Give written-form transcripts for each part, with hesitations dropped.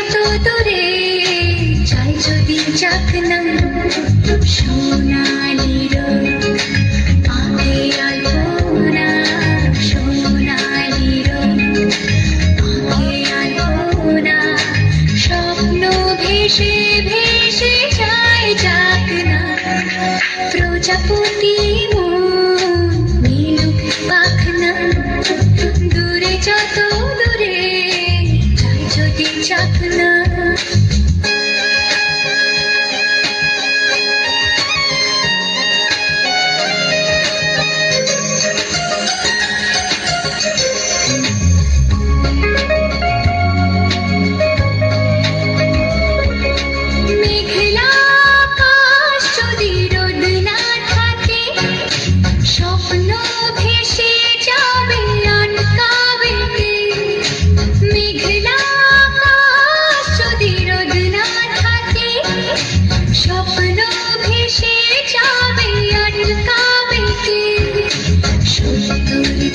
যত দূরে চাই যদি যাক না সোনালি রোদ পাবে আলপনা সোনালি রোদ পাবে আলপনা স্বপ্ন ভেসে ভেসে চাই যাক না প্রজাপতি মন মিলুক পাখনা দূরে যত দূরে চাই যদি যাক না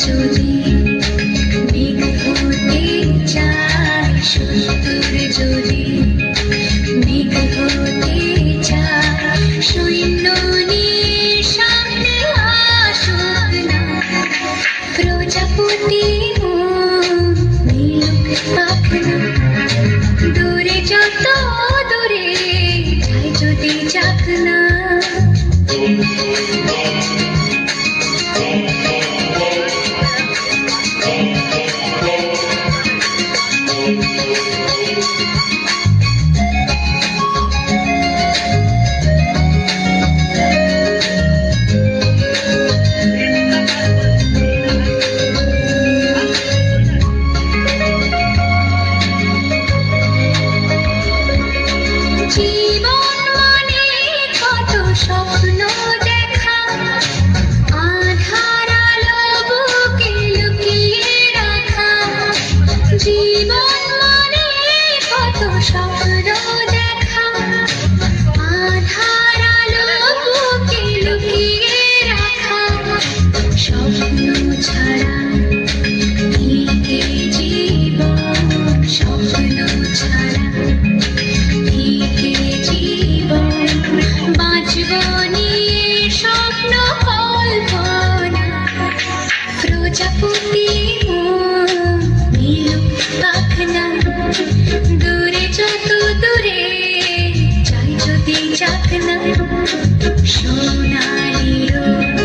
যদি মেঘ হতে চাই সুন্দর যদি মেঘ হতে চাই সৈন্য নিয়ে সামনে আসুক না প্রজাপতি মিলুক পাখনা দূরে যত দূরে চাই যদি যাক না জীবন মানে কত স্বপ্ন দেখা আধার আলো বুকে লুকিয়ে রাখা জীবন মানে কত স্বপ্ন দেখা আধার আলো বুকে লুকিয়ে রাখা স্বপ্ন ছাড়া কি জীবন স্বপ্ন ছাড়া প্রজাপতি মিলুক পাখনা দূরে যত দূরে চাই যদি যাক না সোনালি রোদ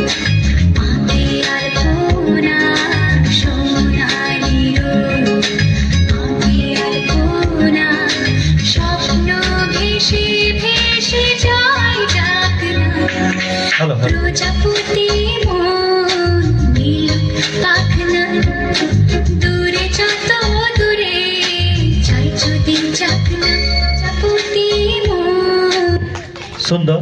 পাবে আলপনা সোনালি রোদ পাবে আলপনা স্বপ্ন ভেসে ভেসে যাই যাক না প্রজাপতি পাখনা দূরে যত দূরে চাই যদি যাক না প্রজাপতি সুন্দর।